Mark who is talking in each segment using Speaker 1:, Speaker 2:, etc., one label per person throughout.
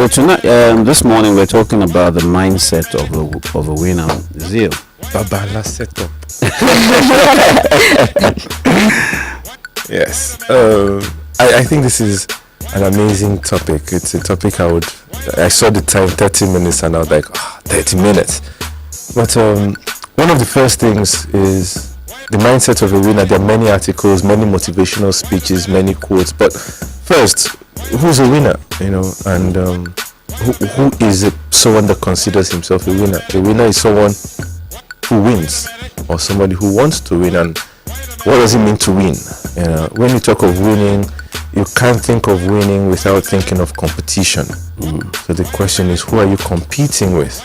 Speaker 1: So tonight, this morning, we're talking about the mindset of a winner. Zeal.
Speaker 2: Babala setup. Yes. I think this is an amazing topic. It's a topic I saw the time 30 minutes and I was like, 30 minutes. But one of the first things is the mindset of a winner. There are many articles, many motivational speeches, many quotes. But first, who's a winner? And who is someone that considers himself a winner? A winner is someone who wins, or somebody who wants to win. And what does it mean to win? When you talk of winning, you can't think of winning without thinking of competition. So the question is, who are you competing with?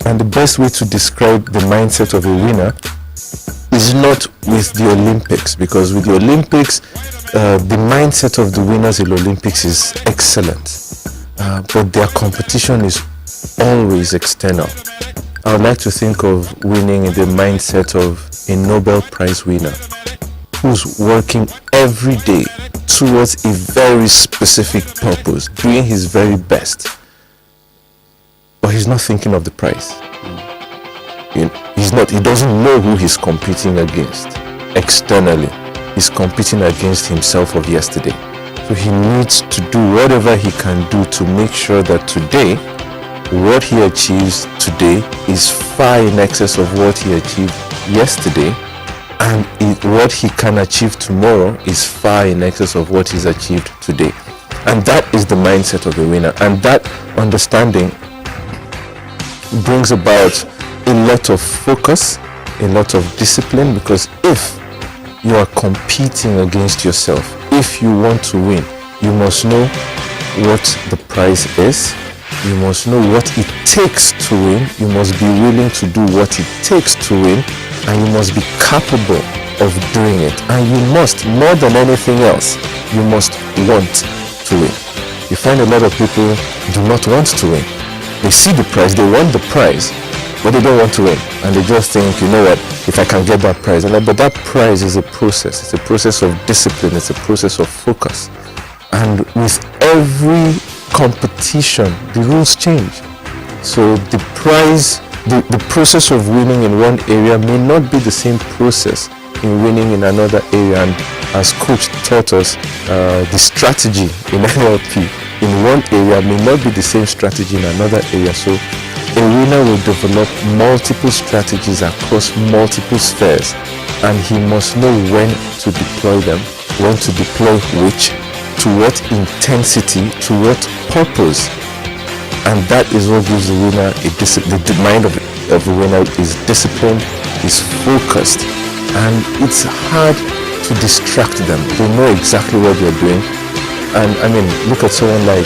Speaker 2: And the best way to describe the mindset of a winner is not with the Olympics, because with the Olympics, the mindset of the winners in the Olympics is excellent, but their competition is always external. I would like to think of winning in the mindset of a Nobel Prize winner who's working every day towards a very specific purpose, doing his very best, but he's not thinking of the prize. He doesn't know who he's competing against externally. He's competing against himself of yesterday. So he needs to do whatever he can do to make sure that today, what he achieves today is far in excess of what he achieved yesterday, and what he can achieve tomorrow is far in excess of what he's achieved today. And that is the mindset of a winner. And that understanding brings about a lot of focus, a lot of discipline, because if you are competing against yourself, if you want to win, you must know what the prize is. You must know what it takes to win. You must be willing to do what it takes to win, and you must be capable of doing it. And you must, more than anything else, you must want to win. You find a lot of people do not want to win. They see the prize, they want the prize, but they don't want to win. And they just think, you know what, if I can get that prize. But that prize is a process. It's a process of discipline. It's a process of focus. And with every competition, the rules change. So the prize, the process of winning in one area may not be the same process in winning in another area. And as coach taught us, the strategy in NLP in one area may not be the same strategy in another area. So a winner will develop multiple strategies across multiple spheres, and he must know when to deploy them, when to deploy which, to what intensity, to what purpose. And that is what gives the winner the mind of the winner is disciplined, is focused, and it's hard to distract them. They know exactly what they're doing. And I mean, look at someone like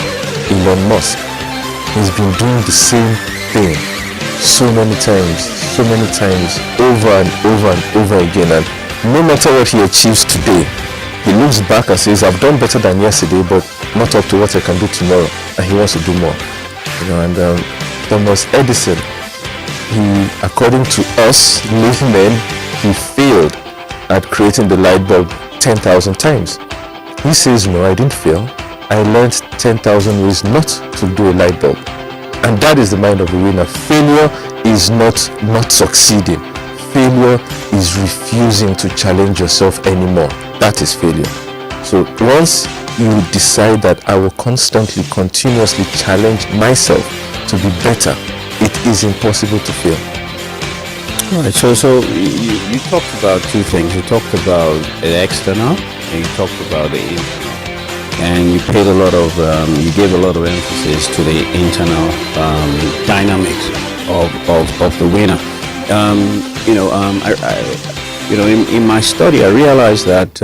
Speaker 2: Elon Musk. He's been doing the same thing so many times, over and over and over again. And no matter what he achieves today, he looks back and says, I've done better than yesterday, but not up to what I can do tomorrow. And he wants to do more. And Thomas Edison, according to us laymen, he failed at creating the light bulb 10,000 times. He says, no, I didn't fail. I learned 10,000 ways not to do a light bulb. And that is the mind of a winner. Failure is not succeeding. Failure is refusing to challenge yourself anymore. That is failure. So once you decide that I will continuously challenge myself to be better, it is impossible to fail.
Speaker 1: All right, so you talked about two things. You talked about the external, and you talked about the internal, and you gave a lot of emphasis to the internal dynamics of the winner. In my study, I realized that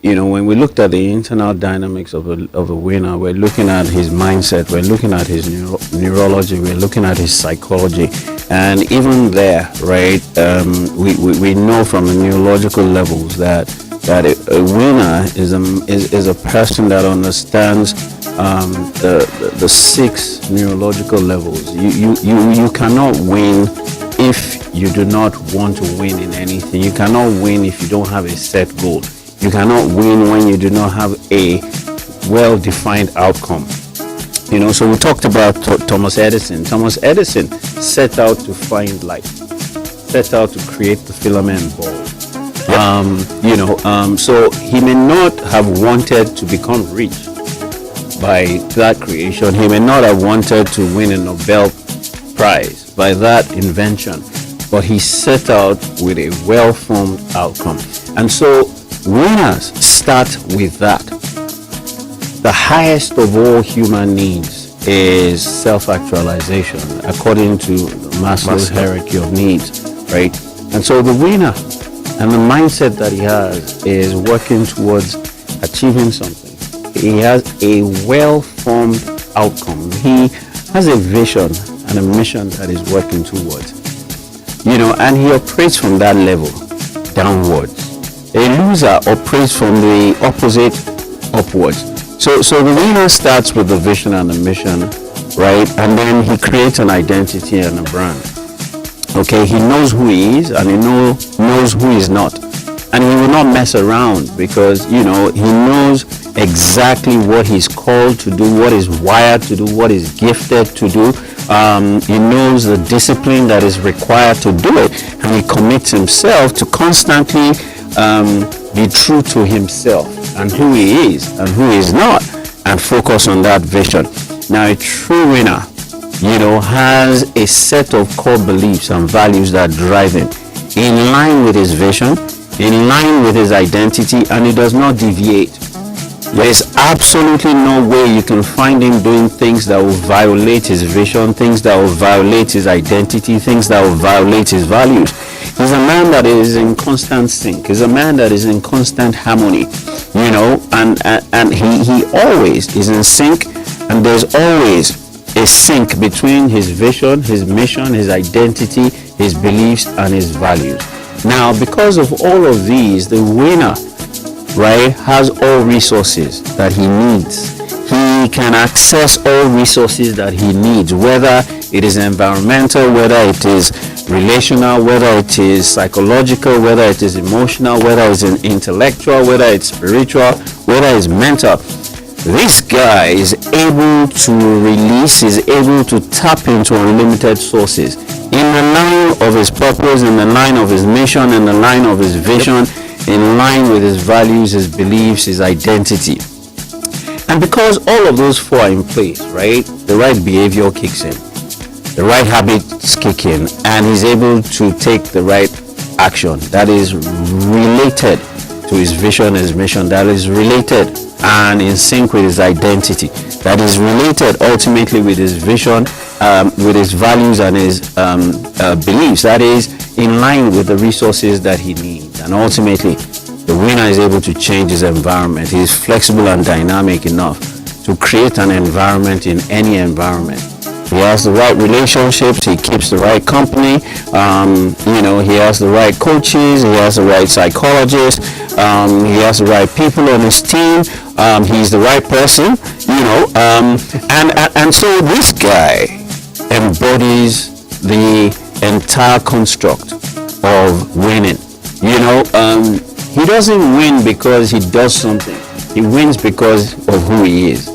Speaker 1: when we looked at the internal dynamics of a winner, we're looking at his mindset, we're looking at his neurology, we're looking at his psychology. And even there, right, we know from the neurological levels that a winner is a person that understands the 6 neurological levels. You cannot win if you do not want to win in anything. You cannot win if you don't have a set goal. You cannot win when you do not have a well-defined outcome. So we talked about Thomas Edison. Thomas Edison set out to find light, set out to create the filament bulb. So he may not have wanted to become rich by that creation. He may not have wanted to win a Nobel Prize by that invention, but he set out with a well-formed outcome. And so winners start with that. The highest of all human needs is self-actualization, according to Maslow's hierarchy of needs, right? And so the winner and the mindset that he has is working towards achieving something. He has a well-formed outcome. He has a vision and a mission that he's working towards. And he operates from that level downwards. A loser operates from the opposite upwards. So the winner starts with the vision and the mission, right? And then he creates an identity and a brand. Okay, he knows who he is and he knows who he's not. And he will not mess around because, he knows exactly what he's called to do, what he's wired to do, what he's gifted to do. He knows the discipline that is required to do it. And he commits himself to constantly be true to himself and who he is and who he is not, and focus on that vision. Now, a true winner, has a set of core beliefs and values that drive him in line with his vision, in line with his identity, and he does not deviate. There is absolutely no way you can find him doing things that will violate his vision, things that will violate his identity, things that will violate his values. He's a man that is in constant sync. He's a man that is in constant harmony, and he always is in sync, and there's always a sync between his vision, his mission, his identity, his beliefs, and his values. Now, because of all of these, the winner, right, has all resources that he needs. He can access all resources that he needs, whether it is environmental, whether it is relational, whether it is psychological, whether it is emotional, whether it's intellectual, whether it's spiritual, whether it's mental. This guy is able to release, is able to tap into unlimited sources in the line of his purpose, in the line of his mission, in the line of his vision, in line with his values, his beliefs, his identity. And because all of those four are in place, right, the right behavior kicks in, the right habits kick in, and he's able to take the right action that is related to his vision, his mission, that is related and in sync with his identity, that is related ultimately with his vision, with his values and his beliefs, that is in line with the resources that he needs. And ultimately, the winner is able to change his environment. He is flexible and dynamic enough to create an environment in any environment. He has the right relationships, he keeps the right company, he has the right coaches, he has the right psychologists, he has the right people on his team, he's the right person, and so this guy embodies the entire construct of winning. He doesn't win because he does something. He wins because of who he is.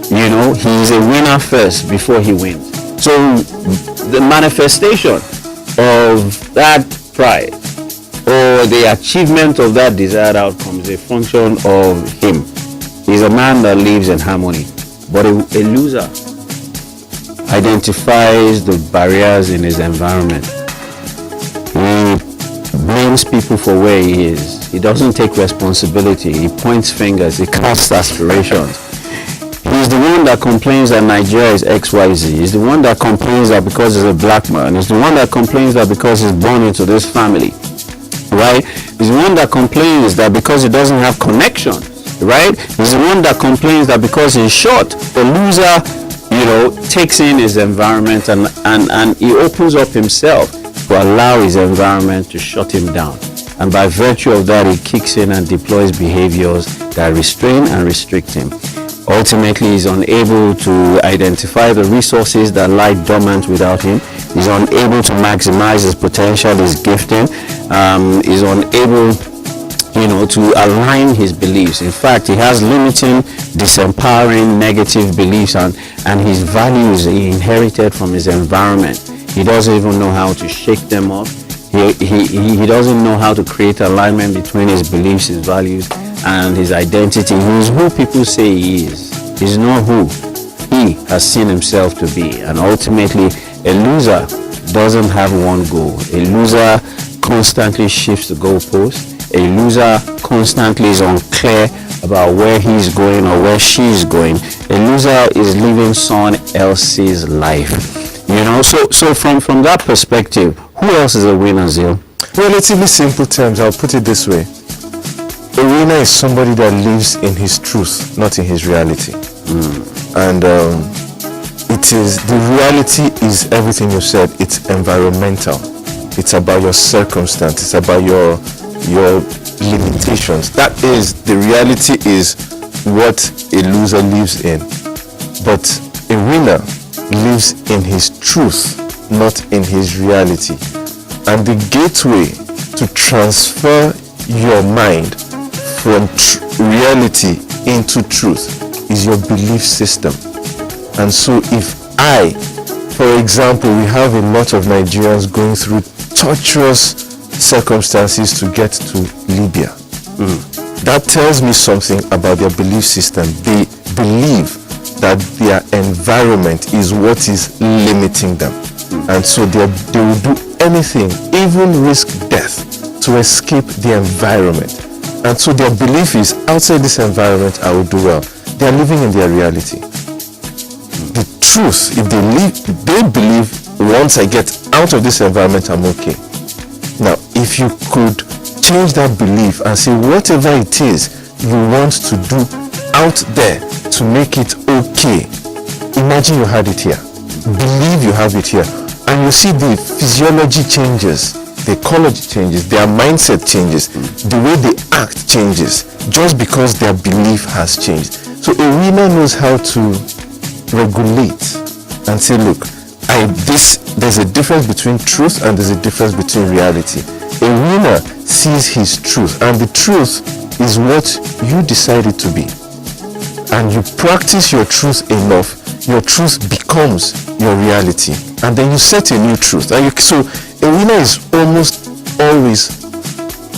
Speaker 1: He's a winner first before he wins. So the manifestation of that pride or the achievement of that desired outcome is a function of him. He's a man that lives in harmony. But a loser identifies the barriers in his environment. He blames people for where he is. He doesn't take responsibility. He points fingers. He casts aspirations. He's the one that complains that Nigeria is XYZ. He's the one that complains that because he's a black man. He's the one that complains that because he's born into this family. Right? He's the one that complains that because he doesn't have connection. Right? He's the one that complains that because he's short. The loser, takes in his environment and he opens up himself to allow his environment to shut him down. And by virtue of that, he kicks in and deploys behaviors that restrain and restrict him. Ultimately, he's unable to identify the resources that lie dormant without him. He's unable to maximize his potential, his gifting. He's unable, to align his beliefs. In fact, he has limiting, disempowering, negative beliefs, and his values he inherited from his environment. He doesn't even know how to shake them off. He doesn't know how to create alignment between his beliefs, his values, and his identity. He is who people say he is. He's not who he has seen himself to be. And ultimately, a loser doesn't have one goal. A loser constantly shifts the goalpost. A loser constantly is unclear about where he's going or where she's going. A loser is living someone else's life. So from that perspective, who else is a winner, Zil?
Speaker 2: Relatively simple terms, I'll put it this way. A winner is somebody that lives in his truth, not in his reality. And the reality is everything you said. It's environmental. It's about your circumstance. It's about your limitations. That is, the reality is what a loser lives in. But a winner lives in his truth, not in his reality. And the gateway to transfer your mind from reality into truth is your belief system. And so if for example, we have a lot of Nigerians going through torturous circumstances to get to Libya. That tells me something about their belief system. They believe that their environment is what is limiting them. And so they will do anything, even risk death, to escape the environment. And so their belief is, outside this environment, I will do well. They are living in their reality. The truth, if they believe, once I get out of this environment, I'm okay. Now, if you could change that belief and say, whatever it is you want to do out there to make it okay, imagine you had it here. Believe you have it here. And you see the physiology changes, the ecology changes, their mindset changes, the way they act changes, just because their belief has changed. So a winner knows how to regulate and say, look, there's a difference between truth and there's a difference between reality. A winner sees his truth, and the truth is what you decided to be. And you practice your truth enough, your truth becomes your reality. And then you set a new truth. So a winner is almost always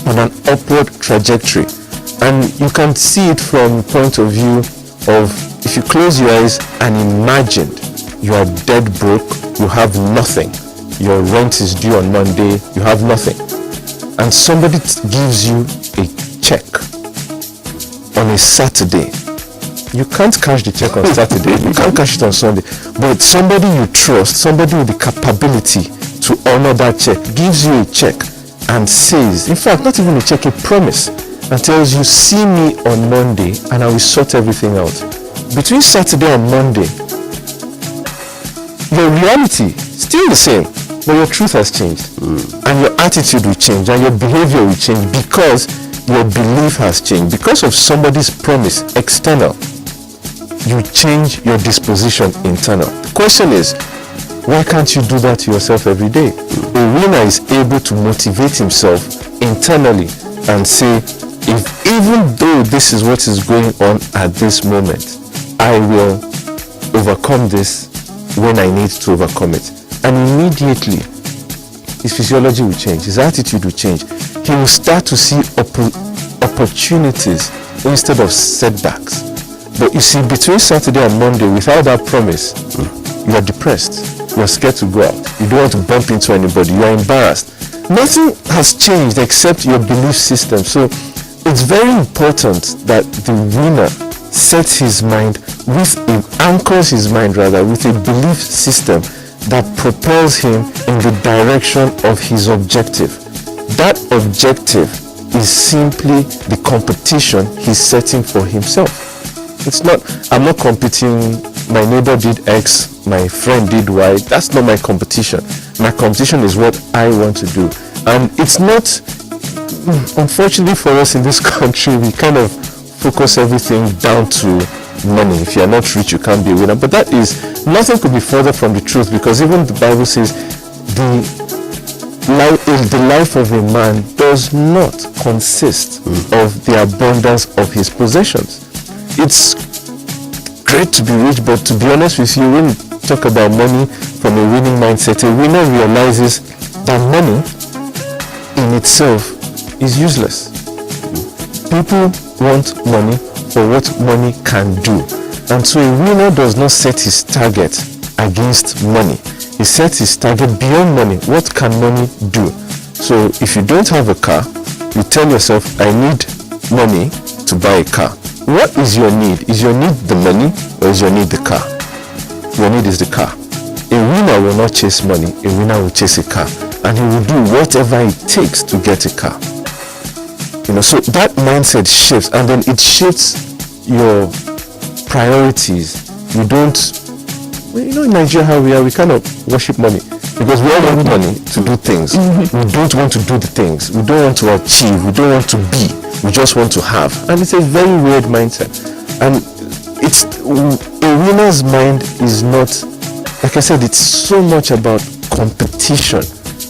Speaker 2: on an upward trajectory. And you can see it from point of view of, if you close your eyes and imagine you are dead broke, you have nothing. Your rent is due on Monday, you have nothing. And somebody gives you a check on a Saturday. You can't cash the check on Saturday, you can't cash it on Sunday. But somebody you trust, somebody with the capability to honor that check, gives you a check and says, in fact, not even a check, a promise, and tells you, see me on Monday and I will sort everything out. Between Saturday and Monday, your reality still the same, but your truth has changed. And your attitude will change and your behavior will change because your belief has changed. Because of somebody's promise, external, you change your disposition, internal. The question is, why can't you do that to yourself every day? A winner is able to motivate himself internally and say, if even though this is what is going on at this moment, I will overcome this when I need to overcome it. And immediately, his physiology will change, his attitude will change. He will start to see opportunities instead of setbacks. But you see, between Saturday and Monday, without that promise, you are depressed. You are scared to go out. You don't want to bump into anybody. You are embarrassed. Nothing has changed except your belief system. So it's very important that the winner sets his mind anchors his mind with a belief system that propels him in the direction of his objective. That objective is simply the competition he's setting for himself. I'm not competing, my neighbor did X, my friend did Y. That's not my competition. My competition is what I want to do. And it's not, unfortunately for us in this country, we kind of focus everything down to money. If you are not rich, you can't be a winner. But nothing could be further from the truth, because even the Bible says the life of a man does not consist of the abundance of his possessions. It's great to be rich, but to be honest with you, when you talk about money from a winning mindset, a winner realizes that money in itself is useless. People want money for what money can do. And so a winner does not set his target against money. He sets his target beyond money. What can money do? So if you don't have a car, you tell yourself, I need money to buy a car. What is your need? Is your need the money or is your need the car? Your need is the car. A winner will not chase money. A winner will chase a car. And he will do whatever it takes to get a car. So that mindset shifts, and then it shifts your priorities. You don't, in Nigeria how we are, we kind of worship money because we all want money to do things. We don't want to do the things. We don't want to achieve. We don't want to be. We just want to have. And it's a very weird mindset. And it's a winner's mind is not, like I said, it's so much about competition.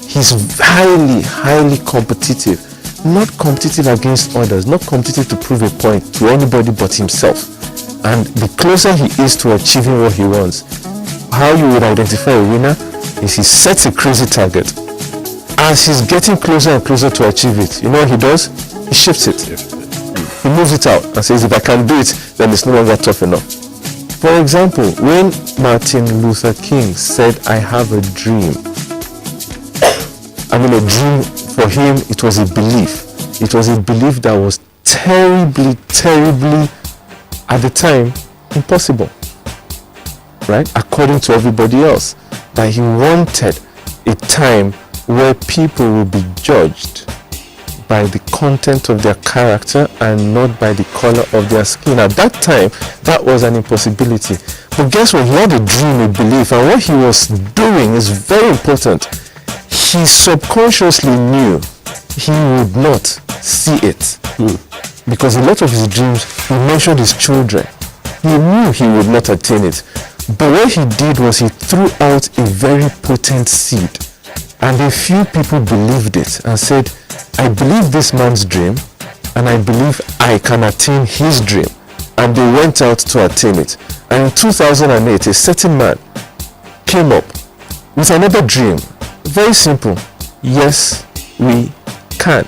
Speaker 2: He's highly, highly competitive. Not competitive against others, not competitive to prove a point to anybody but himself. And the closer he is to achieving what he wants, how you would identify a winner is he sets a crazy target. As he's getting closer and closer to achieve it, you know what he does? He shifts it. He moves it out and says, if I can do it, then it's no longer tough enough. For example, when Martin Luther King said, I have a dream, a dream for him, it was a belief. It was a belief that was terribly, terribly, at the time, impossible. Right? According to everybody else. That he wanted a time where people will be judged by the content of their character and not by the color of their skin. At that time, that was an impossibility. But guess what? He had a dream, a belief, and what he was doing is very important. He subconsciously knew he would not see it. Because a lot of his dreams, he mentioned his children. He knew he would not attain it. But what he did was he threw out a very potent seed. And a few people believed it and said, I believe this man's dream and I believe I can attain his dream. And they went out to attain it. And in 2008, a certain man came up with another dream. Very simple. Yes, we can.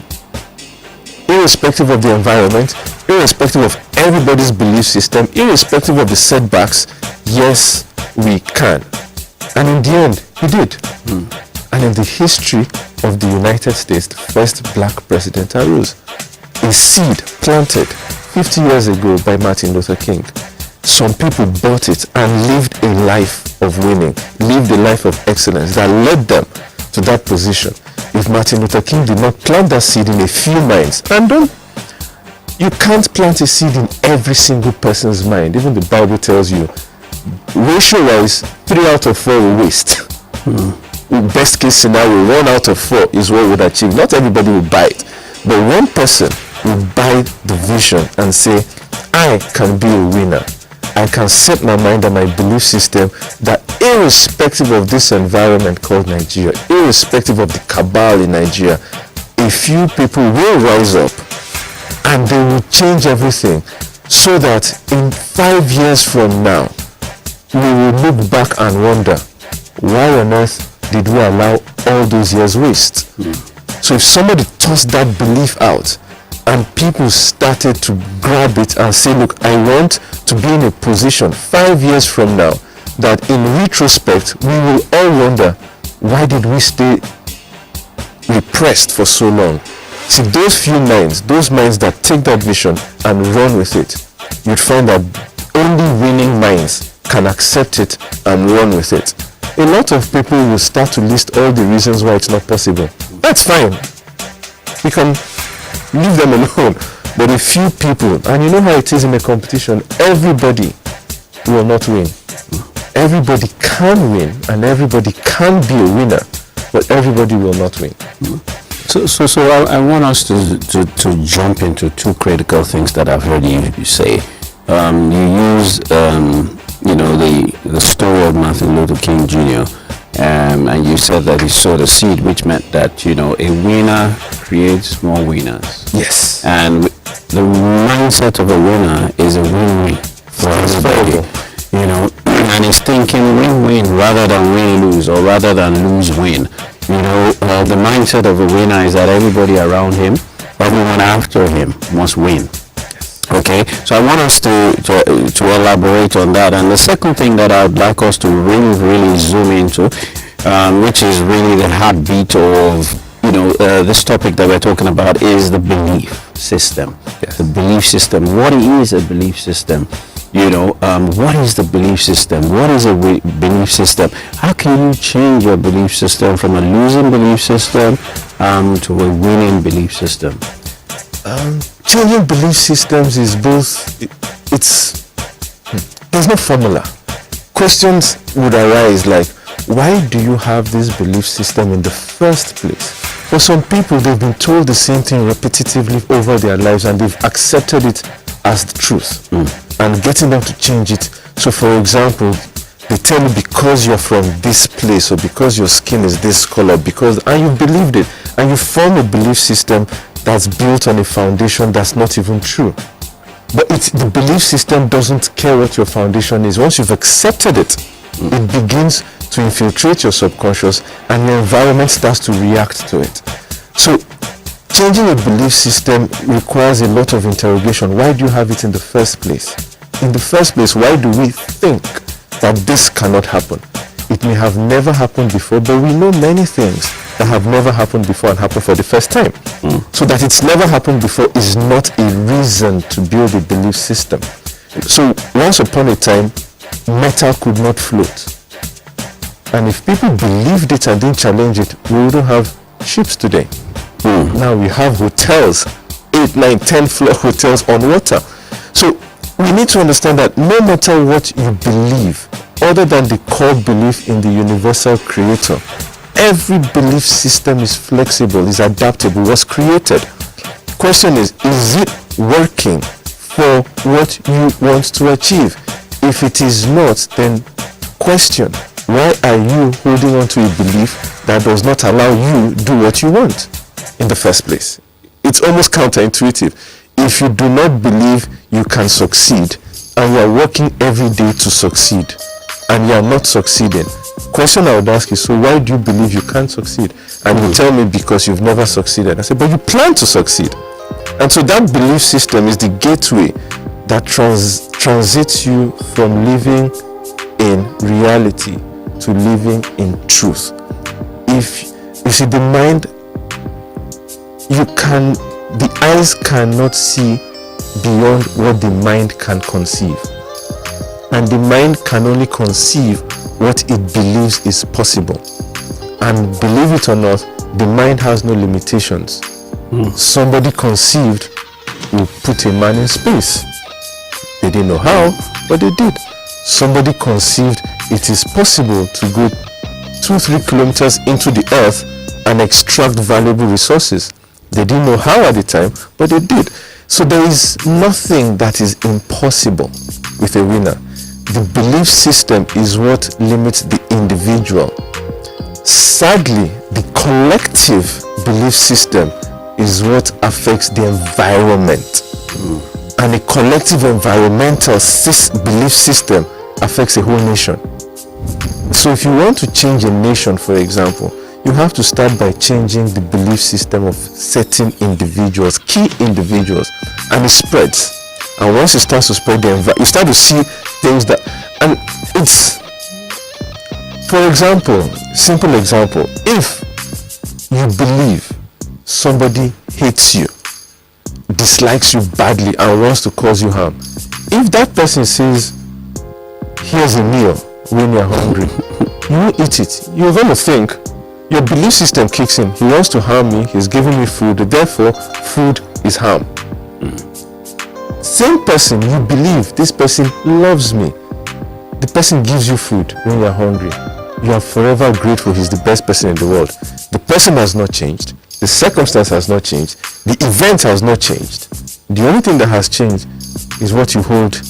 Speaker 2: Irrespective of the environment, irrespective of everybody's belief system, irrespective of the setbacks, yes, we can. And in the end, he did. And in the history of the United States, the first black president arose. A seed planted 50 years ago by Martin Luther King. Some people bought it and lived a life of winning, lived a life of excellence that led them to that position. If Martin Luther King did not plant that seed in a few minds, and you can't plant a seed in every single person's mind. Even the Bible tells you, ratio-wise, 3 out of 4 will waste. Best case scenario, 1 out of 4 is what would achieve. Not everybody will buy it, but one person will buy the vision and say, I can be a winner. I can set my mind and my belief system that irrespective of this environment called Nigeria, irrespective of the cabal in Nigeria, a few people will rise up and they will change everything so that in 5 years from now, we will look back and wonder, why on earth did we allow all those years waste? So if somebody tossed that belief out and people started to grab it and say, look, I want to be in a position 5 years from now that in retrospect, we will all wonder, why did we stay repressed for so long? See, those few minds, those minds that take that vision and run with it, you'd find that only winning minds can accept it and run with it. A lot of people will start to list all the reasons why it's not possible. That's fine. We can leave them alone. But a few people, and you know how it is in a competition, everybody will not win. Everybody can win and everybody can be a winner, but everybody will not win.
Speaker 1: So I want us to jump into 2 critical things that I've heard you say. You use the story of Martin Luther King Jr. and you said that he sowed a seed, which meant that a winner creates more winners.
Speaker 2: Yes.
Speaker 1: And the mindset of a winner is a win-win for everybody. And it's thinking win-win rather than win-lose, or rather than lose-win. The mindset of a winner is that everybody around him, everyone after him must win. Okay, so I want us to elaborate on that. And the second thing that I'd like us to really zoom into, which is really the heartbeat of this topic that we're talking about, is the belief system.
Speaker 2: Yes.
Speaker 1: The belief system. What is a belief system? What is the belief system? What is a belief system? How can you change your belief system from a losing belief system to a winning belief system?
Speaker 2: Changing belief systems is both, there's no formula. Questions would arise like, why do you have this belief system in the first place? For some people, they've been told the same thing repetitively over their lives, and they've accepted it as the truth. And getting them to change it. So for example, they tell you because you're from this place, or because your skin is this color, and you believed it, and you form a belief system that's built on a foundation that's not even true. But the belief system doesn't care what your foundation is. Once you've accepted it, it begins to infiltrate your subconscious, and your environment starts to react to it. So changing a belief system requires a lot of interrogation. Why do you have it in the first place? In the first place, why do we think that this cannot happen? It may have never happened before, but we know many things that have never happened before and happen for the first time. So that it's never happened before is not a reason to build a belief system. So once upon a time, metal could not float. And if people believed it and didn't challenge it, we wouldn't have ships today. Now we have hotels, 8, 9, 10 floor hotels on water. So we need to understand that no matter what you believe, other than the core belief in the universal creator, every belief system is flexible, is adaptable, was created. Question is it working for what you want to achieve? If it is not, then question, why are you holding on to a belief that does not allow you do what you want in the first place? It's almost counterintuitive. If you do not believe you can succeed, and you are working every day to succeed, and you are not succeeding, question I would ask is, so why do you believe you can't succeed? And you tell me because you've never succeeded. I say, but you plan to succeed. And so that belief system is the gateway that transits you from living in reality to living in truth. If you see, the mind, the eyes cannot see beyond what the mind can conceive. And the mind can only conceive what it believes is possible. And believe it or not, the mind has no limitations. Somebody conceived will put a man in space. They didn't know how, but they did. Somebody conceived it is possible to go 2-3 kilometers into the earth and extract valuable resources. They didn't know how at the time, but they did. So there is nothing that is impossible with a winner. The belief system is what limits the individual. Sadly, the collective belief system is what affects the environment. And a collective environmental belief system affects a whole nation. So if you want to change a nation, for example, you have to start by changing the belief system of certain individuals, key individuals, and it spreads. And once it starts to spread, you start to see things that, and it's, for example, simple example, if you believe somebody hates you, dislikes you badly, and wants to cause you harm, if that person says, here's a meal when you're hungry, you won't eat it. You're going to think, your belief system kicks in. He wants to harm me, he's giving me food, therefore food is harm. Same person, you believe this person loves me. The person gives you food when you're hungry. You are forever grateful he's the best person in the world. The person has not changed. The circumstance has not changed. The event has not changed. The only thing that has changed is what you hold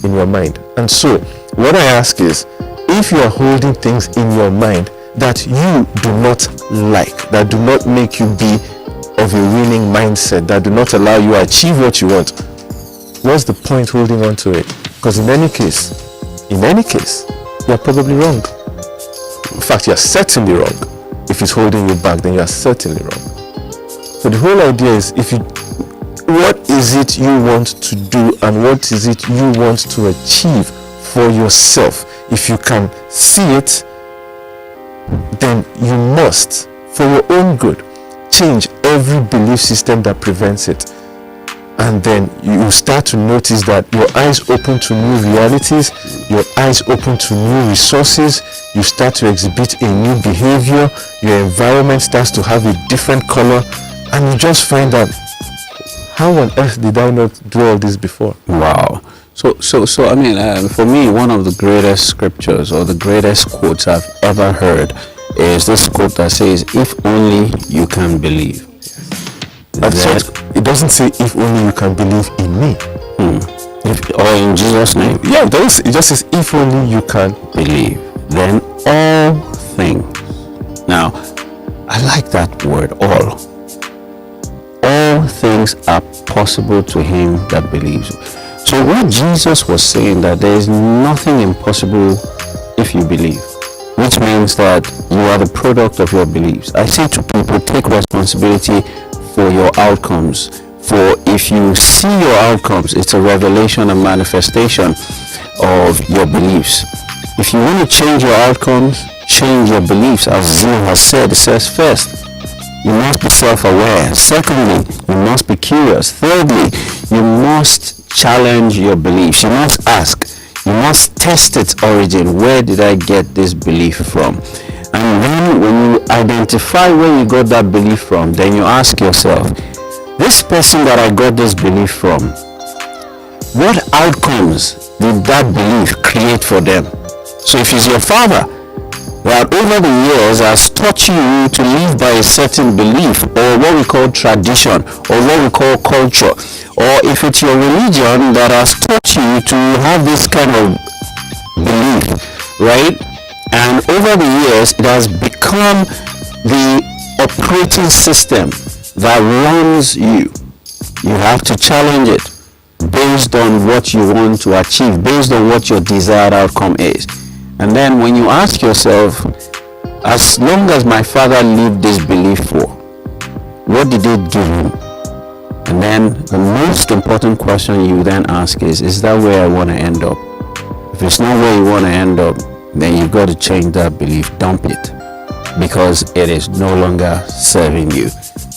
Speaker 2: in your mind. And so, what I ask is, if you are holding things in your mind that you do not like, that do not make you be of a winning mindset, that do not allow you to achieve what you want, what's the point holding on to it? Because in any case, you're probably wrong. In fact, you're certainly wrong. If it's holding you back, then you're certainly wrong. So the whole idea is, what is it you want to do and what is it you want to achieve for yourself? If you can see it, then you must, for your own good, change every belief system that prevents it. And then you start to notice that your eyes open to new realities, your eyes open to new resources, you start to exhibit a new behavior, your environment starts to have a different color, and you just find out, how on earth did I not do all this before?
Speaker 1: Wow. So I mean, for me, one of the greatest scriptures or the greatest quotes I've ever heard is this quote that says, "If only you can believe."
Speaker 2: It doesn't say, "If only you can believe in me."
Speaker 1: Or in Jesus' name.
Speaker 2: Yeah, it just says, "If only you can
Speaker 1: believe, then all things." Now, I like that word, all. All things are possible to him that believes. So what Jesus was saying, that there is nothing impossible if you believe, which means that you are the product of your beliefs. I say to people, take responsibility for your outcomes. For if you see your outcomes, it's a revelation and manifestation of your beliefs. If you want to change your outcomes, change your beliefs. As Zeal has said, it says, first, you must be self-aware. Secondly, you must be curious. Thirdly, you must challenge your beliefs. You must ask. You must test its origin. Where did I get this belief from? And then when you identify where you got that belief from, then you ask yourself, this person that I got this belief from, what outcomes did that belief create for them? So if it's your father that over the years has taught you to live by a certain belief, or what we call tradition, or what we call culture, or if it's your religion that has taught you to have this kind of belief, right? And over the years, it has become the operating system that runs you. You have to challenge it based on what you want to achieve, based on what your desired outcome is. And then when you ask yourself, as long as my father lived this belief for, what did it give him? And then the most important question you then ask is that where I want to end up? If it's not where you want to end up, then you've got to change that belief, dump it, because it is no longer serving you.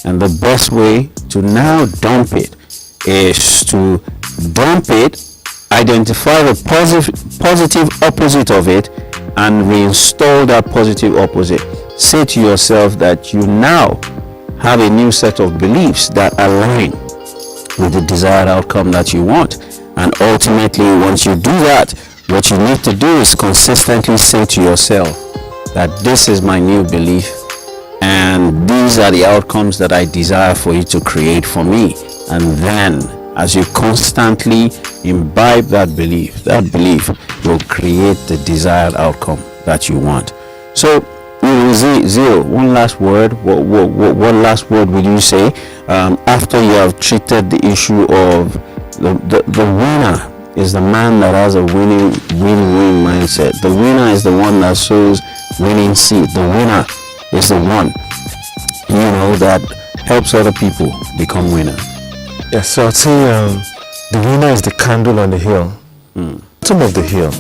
Speaker 1: And the best way to now dump it is to dump it, identify the positive opposite of it, and reinstall that positive opposite. Say to yourself that you now have a new set of beliefs that align with the desired outcome that you want. And ultimately, once you do that, what you need to do is consistently say to yourself that this is my new belief and these are the outcomes that I desire for you to create for me. And then as you constantly imbibe that belief will create the desired outcome that you want. So, Zio, one last word. What last word would you say after you have treated the issue of the winner is the man that has a win-win mindset. The winner is the one that sows winning seed. The winner is the one, that helps other people become winners.
Speaker 2: Yeah, so I'd say the winner is the candle on the hill. Bottom of the hill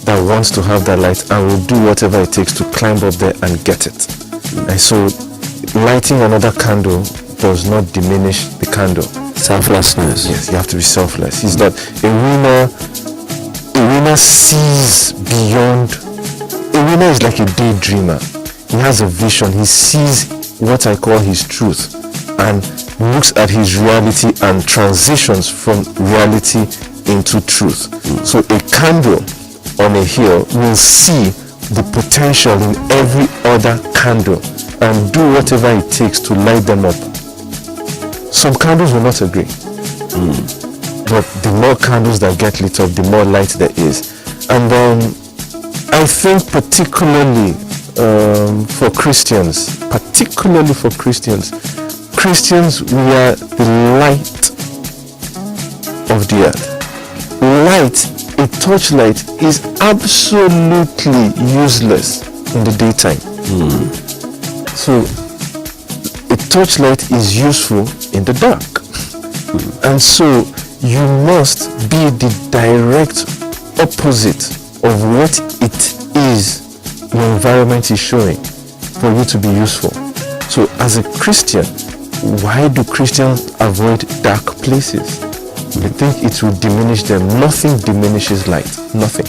Speaker 2: that wants to have that light and will do whatever it takes to climb up there and get it. And so lighting another candle does not diminish the candle.
Speaker 1: Selflessness.
Speaker 2: Yes, you have to be selfless. He's not a winner sees beyond. A winner is like a daydreamer. He has a vision. He sees what I call his truth and looks at his reality and transitions from reality into truth. So a candle on a hill will see the potential in every other candle and do whatever it takes to light them up. Some candles will not agree, but the more candles that get lit up, the more light there is. And I think particularly for Christians, particularly for Christians. Christians, we are the light of the earth. Light, a torchlight, is absolutely useless in the daytime. So a torchlight is useful in the dark. And so you must be the direct opposite of what it is your environment is showing for you to be useful. So as a Christian, why do Christians avoid dark places? They think it will diminish them. Nothing diminishes light. Nothing.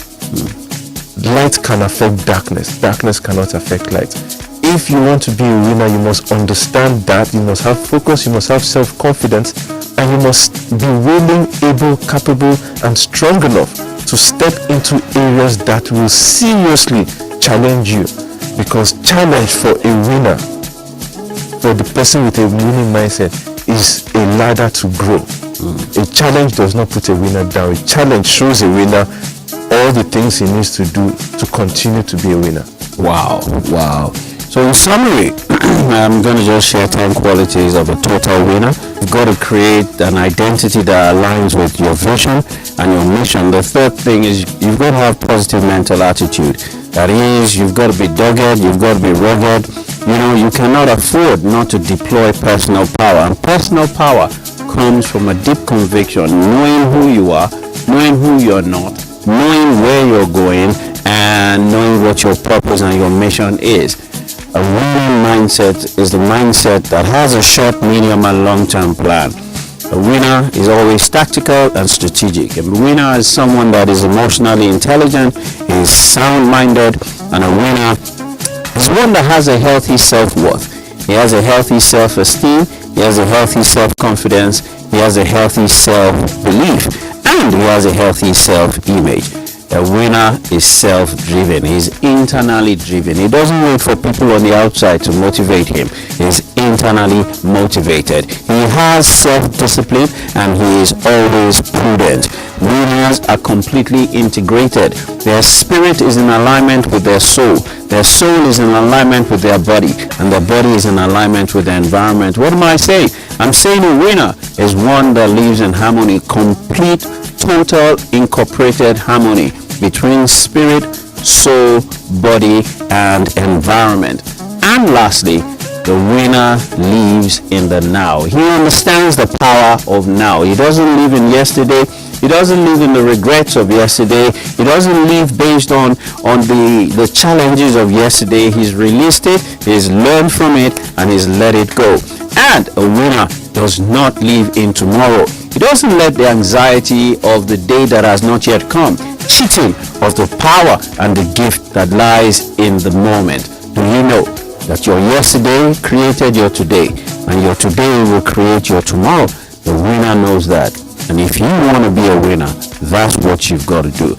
Speaker 2: Light can affect darkness. Darkness cannot affect light. If you want to be a winner, you must understand that. You must have focus. You must have self-confidence. And you must be willing, able, capable, and strong enough to step into areas that will seriously challenge you. Because challenge for a winner, for the person with a winning mindset, is a ladder to grow. A challenge does not put a winner down. A challenge shows a winner all the things he needs to do to continue to be a winner.
Speaker 1: Wow. So in summary, I'm going to just share 10 qualities of a total winner. You've got to create an identity that aligns with your vision and your mission. The third thing is you've got to have positive mental attitude. That is, you've got to be dogged, you've got to be rugged. You cannot afford not to deploy personal power. And personal power comes from a deep conviction, knowing who you are, knowing who you're not, knowing where you're going, and knowing what your purpose and your mission is. A winning mindset is the mindset that has a short, medium, and long-term plan. A winner is always tactical and strategic. A winner is someone that is emotionally intelligent, is sound-minded, and a winner is one that has a healthy self-worth. He has a healthy self-esteem, he has a healthy self-confidence, he has a healthy self-belief, and he has a healthy self-image. A winner is self-driven. He's internally driven. He doesn't wait for people on the outside to motivate him. He's internally motivated. He has self-discipline and he is always prudent. Winners are completely integrated. Their spirit is in alignment with their soul. Their soul is in alignment with their body, and their body is in alignment with their environment. What am I saying? I'm saying a winner is one that lives in harmony, complete, total, incorporated harmony between spirit, soul, body, and environment. And lastly, the winner lives in the now. He understands the power of now. He doesn't live in yesterday. He doesn't live in the regrets of yesterday. He doesn't live based on the challenges of yesterday. He's released it, he's learned from it, and he's let it go. And a winner does not live in tomorrow. He doesn't let the anxiety of the day that has not yet come cheat him of the power and the gift that lies in the moment. Do you know that your yesterday created your today, and your today will create your tomorrow? The winner knows that. And if you want to be a winner, that's what you've got to do.